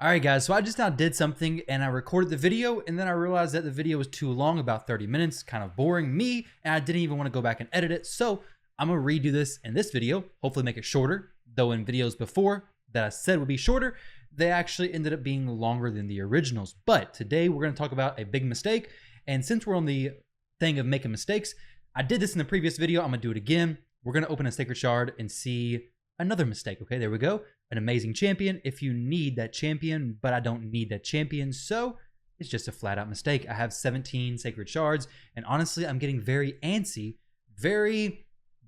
All right, guys, so I just now did something and I recorded the video and then I realized that the video was too long, about 30 minutes, kind of boring me, and I didn't even want to go back and edit it. So I'm gonna redo this in this video, hopefully make it shorter, though in videos before that I said would be shorter, they actually ended up being longer than the originals. But today we're gonna talk about a big mistake. And since we're on the thing of making mistakes, I did this in the previous video, I'm gonna do it again. We're gonna open a Sacred Shard and see another mistake. Okay, there we go. An amazing champion if you need that champion, but I don't need that champion, so it's just a flat out mistake. I have 17 Sacred Shards, and honestly, I'm getting very antsy, very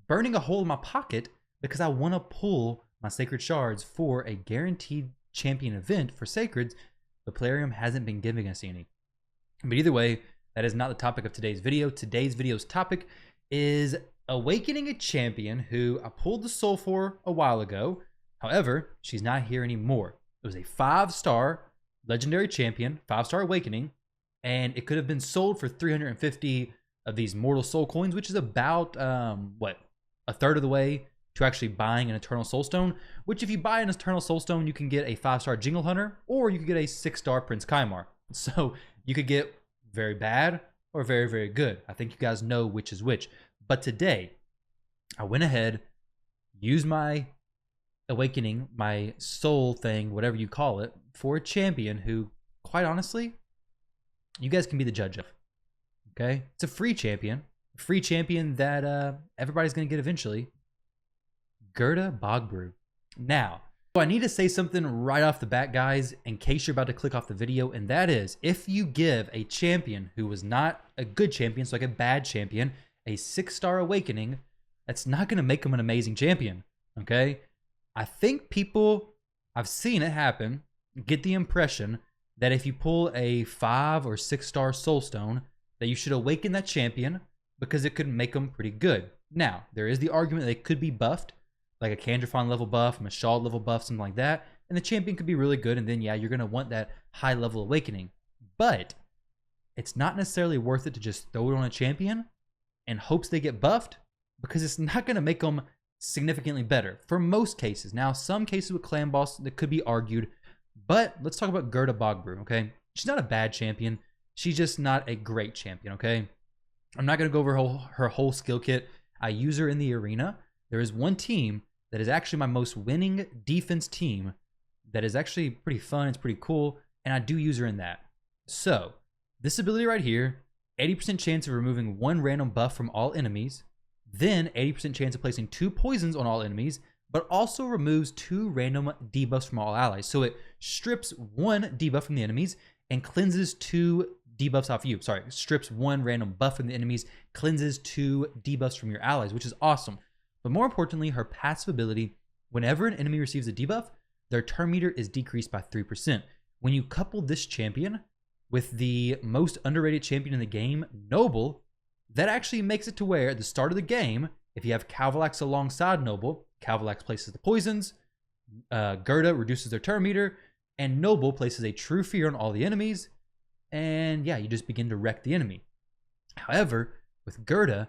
burning a hole in my pocket because I want to pull my Sacred Shards for a guaranteed champion event for Sacreds. The Plarium hasn't been giving us any. But either way, that is not the topic of today's video. Today's video's topic is awakening a champion who I pulled the soul for a while ago. However, she's not here anymore. It was a 5-star legendary champion, 5-star awakening, and it could have been sold for 350 of these mortal soul coins, which is about a third of the way to actually buying an eternal soulstone. Which, if you buy an eternal soulstone, you can get a 5-star Jingle Hunter, or you could get a 6-star Prince Kymar. So you could get very bad or very, very good. I think you guys know which is which. But today, I went ahead, used my awakening, my soul thing, whatever you call it, for a champion who, quite honestly, you guys can be the judge of. Okay? It's a free champion that everybody's going to get eventually. Gerda Bogbrew. Now, I need to say something right off the bat, guys, in case you're about to click off the video, and that is, if you give a champion who was not a good champion, so like a bad champion, a 6-star awakening, that's not going to make him an amazing champion. Okay? I think people, I've seen it happen, get the impression that if you pull a 5 or 6-star soulstone, that you should awaken that champion because it could make them pretty good. Now, there is the argument that they could be buffed, like a Kandrifon level buff, a Mashal level buff, something like that, and the champion could be really good, and then yeah, you're going to want that high level awakening. But it's not necessarily worth it to just throw it on a champion in hopes they get buffed, because it's not going to make them significantly better for most cases. Now, some cases with Clan Boss that could be argued, but let's talk about Gerda Bogbrew, okay? She's not a bad champion. She's just not a great champion, okay? I'm not going to go over her whole skill kit. I use her in the arena. There is one team that is actually my most winning defense team that is actually pretty fun. It's pretty cool, and I do use her in that. So, this ability right here, 80% chance of removing 1 random buff from all enemies, then 80% chance of placing 2 poisons on all enemies, but also removes 2 random debuffs from all allies. So it strips 1 debuff from the enemies and cleanses 2 debuffs off you. Sorry, strips 1 random buff from the enemies, cleanses 2 debuffs from your allies, which is awesome. But more importantly, her passive ability, whenever an enemy receives a debuff, their turn meter is decreased by 3%. When you couple this champion with the most underrated champion in the game, Noble, that actually makes it to where at the start of the game, if you have Calvalax alongside Noble, Calvalax places the poisons, Gerda reduces their turn meter, and Noble places a True Fear on all the enemies, and yeah, you just begin to wreck the enemy. However, with Gerda,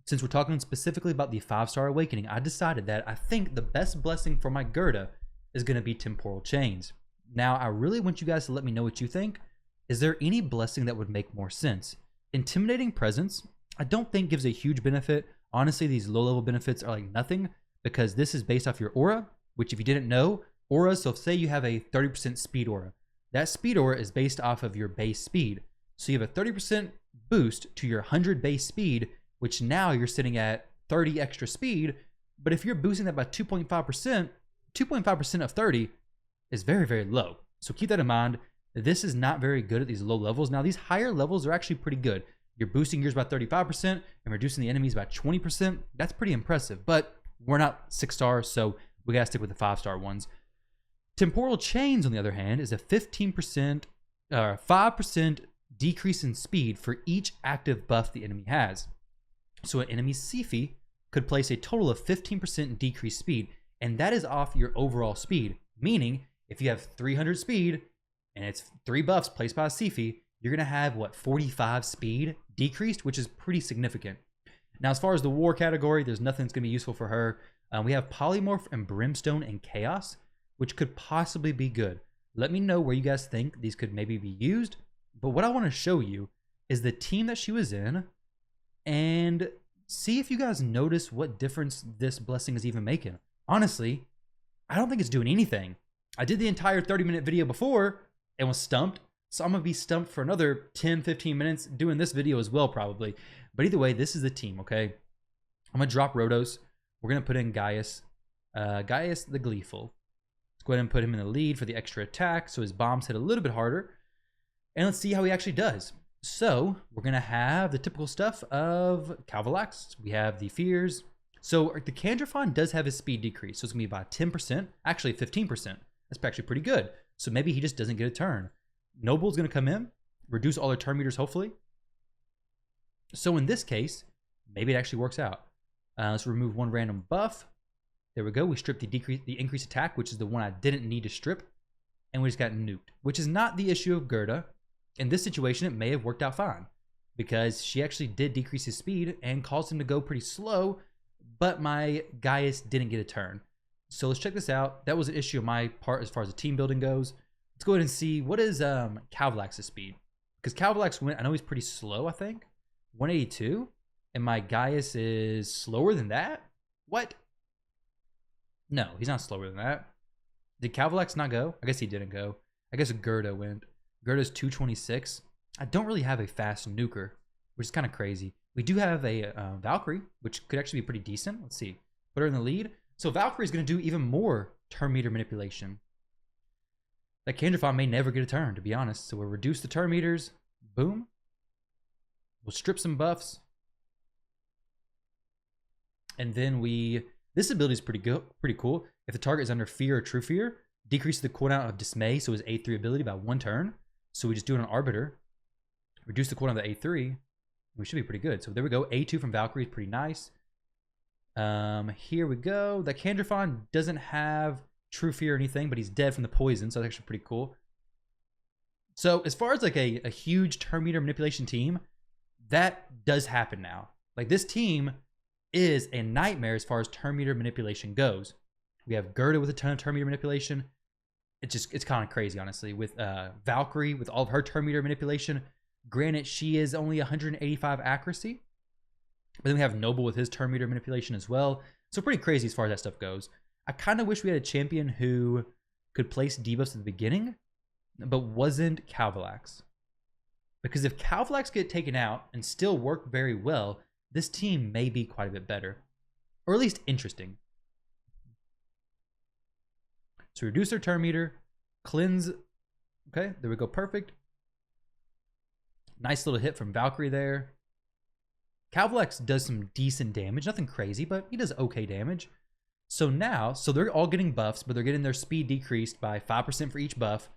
since we're talking specifically about the 5-star awakening, I decided that I think the best blessing for my Gerda is going to be Temporal Chains. Now, I really want you guys to let me know what you think. Is there any blessing that would make more sense? Intimidating Presence, I don't think gives a huge benefit. Honestly, these low-level benefits are like nothing because this is based off your aura, which if you didn't know, auras, so say you have a 30% speed aura. That speed aura is based off of your base speed. So you have a 30% boost to your 100 base speed, which now you're sitting at 30 extra speed. But if you're boosting that by 2.5%, 2.5% of 30 is very, very low. So keep that in mind. This is not very good at these low levels. Now, these higher levels are actually pretty good. You're boosting yours by 35% and reducing the enemies by 20%. That's pretty impressive, but we're not 6 stars, so we gotta stick with the 5-star ones. Temporal Chains, on the other hand, is a 5% decrease in speed for each active buff the enemy has. So an enemy's Siphi could place a total of 15% decreased speed, and that is off your overall speed. Meaning, if you have 300 speed and it's 3 buffs placed by a Siphi, you're going to have, what, 45 speed decreased, which is pretty significant. Now, as far as the war category, there's nothing that's going to be useful for her. We have Polymorph and Brimstone and Chaos, which could possibly be good. Let me know where you guys think these could maybe be used. But what I want to show you is the team that she was in and see if you guys notice what difference this blessing is even making. Honestly, I don't think it's doing anything. I did the entire 30-minute video before and was stumped. So I'm going to be stumped for another 10, 15 minutes doing this video as well, probably. But either way, this is the team, okay? I'm going to drop Rotos. We're going to put in Gaius. Gaius the Gleeful. Let's go ahead and put him in the lead for the extra attack so his bombs hit a little bit harder. And let's see how he actually does. So we're going to have the typical stuff of Calvalax. We have the Fears. So the Candrophon does have his speed decrease. So it's going to be about 10%, actually 15%. That's actually pretty good. So maybe he just doesn't get a turn. Noble's going to come in, reduce all their turn meters, hopefully. So in this case, maybe it actually works out. Let's remove one random buff. There we go. We stripped the increased attack, which is the one I didn't need to strip. And we just got nuked, which is not the issue of Gerda. In this situation, it may have worked out fine because she actually did decrease his speed and caused him to go pretty slow, but my Gaius didn't get a turn. So let's check this out. That was an issue on my part as far as the team building goes. Let's go ahead and see what is Calvalax's speed. Because Calvalax went, I know he's pretty slow, I think. 182. And my Gaius is slower than that? What? No, he's not slower than that. Did Calvalax not go? I guess he didn't go. I guess Gerda went. Gerda's 226. I don't really have a fast nuker, which is kind of crazy. We do have a Valkyrie, which could actually be pretty decent. Let's see. Put her in the lead. So Valkyrie is going to do even more turn meter manipulation. That Candrophon may never get a turn, to be honest. So we'll reduce the turn meters. Boom. We'll strip some buffs. And then this ability is pretty cool. If the target is under Fear or True Fear, decrease the cooldown of Dismay, so his A3 ability by 1 turn. So we just do it on Arbiter. Reduce the cooldown of the A3. We should be pretty good. So there we go. A2 from Valkyrie is pretty nice. Here we go. The Candrophon doesn't have True Fear or anything, but he's dead from the poison, so that's actually pretty cool. So as far as like a huge turn meter manipulation team, that does happen now. Like this team is a nightmare as far as turn meter manipulation goes. We have Gerda with a ton of turn meter manipulation. It's kind of crazy, honestly. With Valkyrie, with all of her turn meter manipulation, granted, she is only 185 accuracy. But then we have Noble with his turn meter manipulation as well. So pretty crazy as far as that stuff goes. I kind of wish we had a champion who could place debuffs at the beginning, but wasn't Calvalax. Because if Calvalax get taken out and still work very well, this team may be quite a bit better. Or at least interesting. So reduce their turn meter, cleanse. Okay, there we go, perfect. Nice little hit from Valkyrie there. Calvalax does some decent damage, nothing crazy, but he does okay damage. So now, they're all getting buffs, but they're getting their speed decreased by 5% for each buff.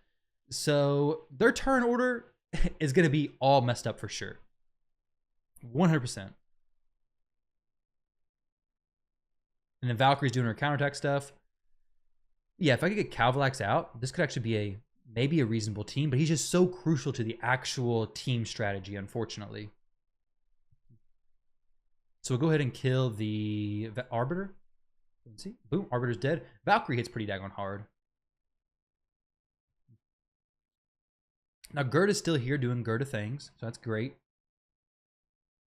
So their turn order is going to be all messed up for sure. 100%. And then Valkyrie's doing her counterattack stuff. Yeah, if I could get Calvalax out, this could actually be maybe a reasonable team, but he's just so crucial to the actual team strategy, unfortunately. So we'll go ahead and kill the Arbiter. Let's see. Boom, Arbiter's dead. Valkyrie hits pretty daggone hard. Now Gerda's still here doing Gerda things, so that's great.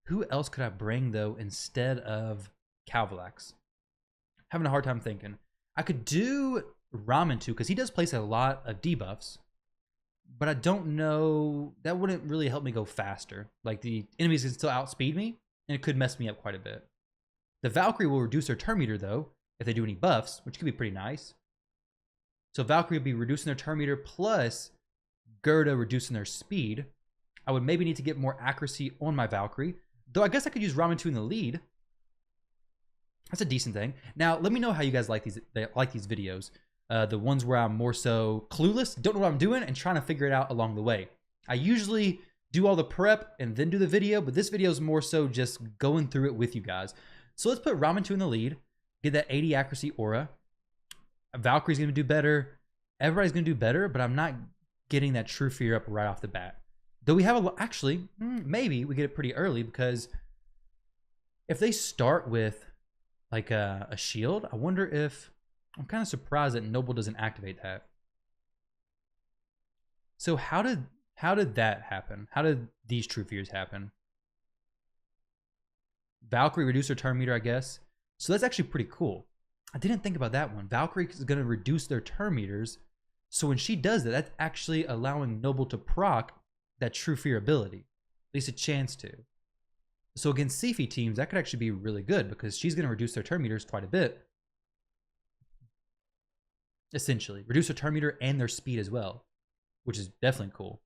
Who else could I bring, though, instead of Calvalax? Having a hard time thinking. I could do Ramen too, because he does place a lot of debuffs. But I don't know. That wouldn't really help me go faster. Like, the enemies can still outspeed me, and it could mess me up quite a bit. The Valkyrie will reduce their turn meter, though, if they do any buffs, which could be pretty nice. So Valkyrie will be reducing their turn meter, plus Gerda reducing their speed. I would maybe need to get more accuracy on my Valkyrie. Though I guess I could use Ramen 2 in the lead. That's a decent thing. Now, let me know how you guys like these videos. The ones where I'm more so clueless, don't know what I'm doing, and trying to figure it out along the way. I usually do all the prep and then do the video, but this video is more so just going through it with you guys. So let's put Ramen 2 in the lead. Get that 80 accuracy aura. Valkyrie's going to do better. Everybody's going to do better, but I'm not getting that True Fear up right off the bat. Though we have actually, maybe we get it pretty early, because if they start with like a shield, I wonder if, I'm kind of surprised that Noble doesn't activate that. So how did that happen? How did these True Fears happen? Valkyrie reduced her turn meter, I guess. So that's actually pretty cool. I didn't think about that one. Valkyrie is going to reduce their turn meters. So when she does that, that's actually allowing Noble to proc that True Fear ability. At least a chance to. So against Siphi teams, that could actually be really good because she's going to reduce their turn meters quite a bit. Essentially. Reduce their turn meter and their speed as well, which is definitely cool.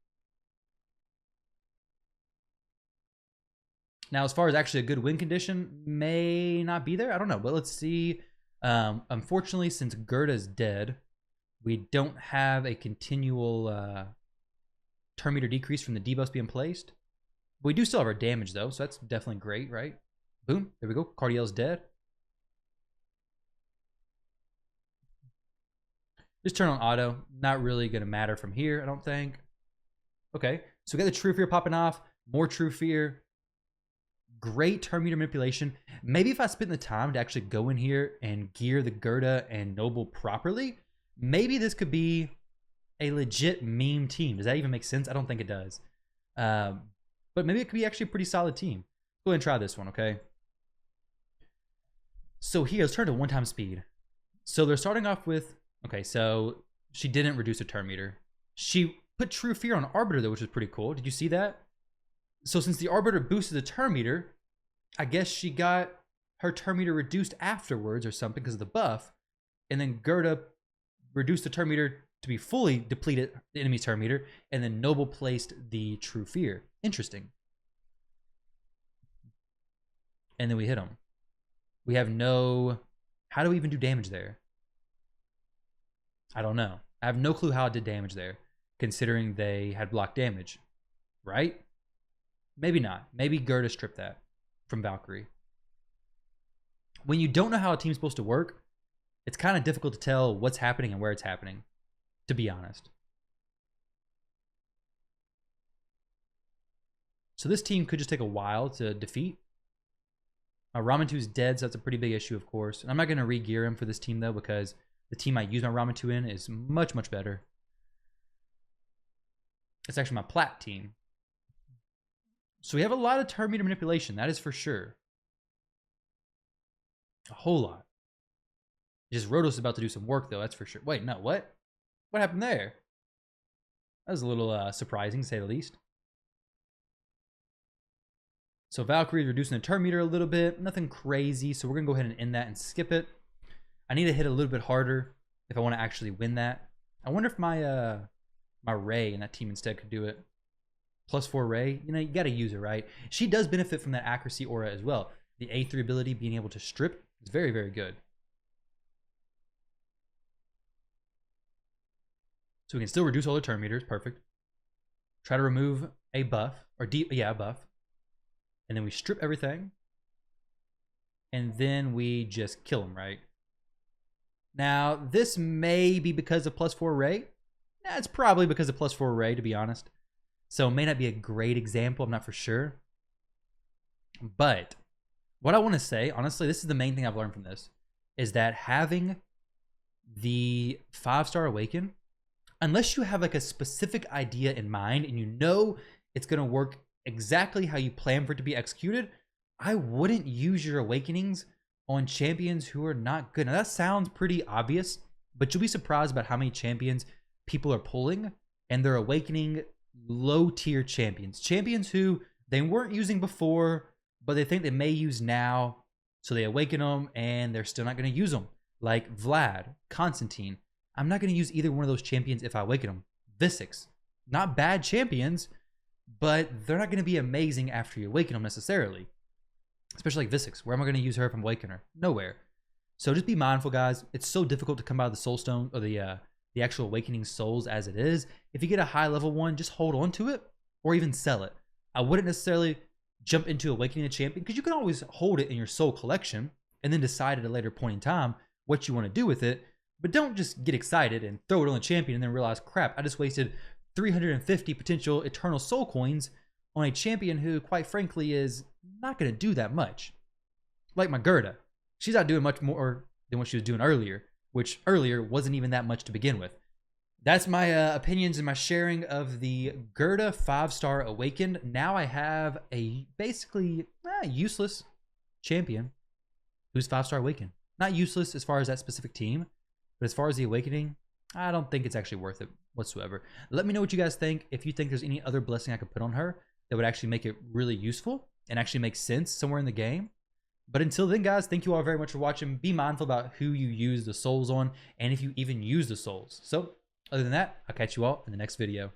Now, as far as actually a good win condition, may not be there. I don't know, but let's see. Unfortunately, since Gerda's dead, we don't have a continual turn meter decrease from the debuffs being placed. We do still have our damage, though, so that's definitely great, right? Boom. There we go. Cardiel's dead. Just turn on auto. Not really going to matter from here, I don't think. Okay, so we got the True Fear popping off. More True Fear. Great turn meter manipulation. Maybe if I spent the time to actually go in here and gear the Gerda and Noble properly, maybe this could be a legit meme team. Does that even make sense? I don't think it does. But maybe it could be actually a pretty solid team. Go ahead and try this one, okay? So here, let's turn to one-time speed. So they're starting off with, okay, so she didn't reduce her turn meter. She put True Fear on Arbiter, though, which is pretty cool. Did you see that? So since the Arbiter boosted the turn meter, I guess she got her turn meter reduced afterwards or something because of the buff. And then Gerda reduced the turn meter to be fully depleted, the enemy's turn meter. And then Noble placed the True Fear. Interesting. And then we hit him. We have no... How do we even do damage there? I don't know. I have no clue how it did damage there, considering they had blocked damage. Right? Maybe not. Maybe Gerda stripped that from Valkyrie. When you don't know how a team's supposed to work, it's kind of difficult to tell what's happening and where it's happening, to be honest. So this team could just take a while to defeat. Ramantu's dead, so that's a pretty big issue, of course. And I'm not going to re-gear him for this team, though, because the team I use my Ramantu in is much, much better. It's actually my Plat team. So we have a lot of turn meter manipulation, that is for sure. A whole lot. Just Rotos is about to do some work, though, that's for sure. Wait, no, what? What happened there? That was a little surprising, to say the least. So Valkyrie is reducing the turn meter a little bit. Nothing crazy, so we're going to go ahead and end that and skip it. I need to hit a little bit harder if I want to actually win that. I wonder if my my Ray in that team instead could do it. +4 Ray, you know, you got to use it, right? She does benefit from that accuracy aura as well. The A3 ability, being able to strip, is very, very good. So we can still reduce all the turn meters, perfect. Try to remove a buff, or a buff. And then we strip everything. And then we just kill them, right? Now, this may be because of +4 Ray. Yeah, it's probably because of +4 Ray, to be honest. So it may not be a great example, I'm not for sure. But what I want to say, honestly, this is the main thing I've learned from this, is that having the 5-star Awaken, unless you have like a specific idea in mind and you know it's going to work exactly how you plan for it to be executed, I wouldn't use your Awakenings on champions who are not good. Now that sounds pretty obvious, but you'll be surprised about how many champions people are pulling and they're awakening low tier champions. Champions who they weren't using before, but they think they may use now. So they awaken them and they're still not going to use them. Like Vlad, Constantine. I'm not going to use either one of those champions if I awaken them. Visix. Not bad champions, but they're not going to be amazing after you awaken them necessarily. Especially like Visix. Where am I going to use her if I'm awakening her? Nowhere. So just be mindful, guys. It's so difficult to come by the soul stone or the actual awakening souls as it is. If you get a high level one, just hold on to it or even sell it. I wouldn't necessarily jump into awakening a champion because you can always hold it in your soul collection and then decide at a later point in time what you want to do with it. But don't just get excited and throw it on the champion and then realize, crap, I just wasted 350 potential eternal soul coins on a champion who, quite frankly, is not going to do that much. Like my Gerda. She's not doing much more than what she was doing earlier, which earlier wasn't even that much to begin with. that's my opinions and my sharing of the Gerda 5-star Awakened. Now I have a basically useless champion who's 5-star Awakened. Not useless as far as that specific team, but as far as the Awakening, I don't think it's actually worth it whatsoever. Let me know what you guys think. If you think there's any other blessing I could put on her that would actually make it really useful and actually make sense somewhere in the game. But until then, guys, thank you all very much for watching. Be mindful about who you use the souls on and if you even use the souls. So other than that, I'll catch you all in the next video.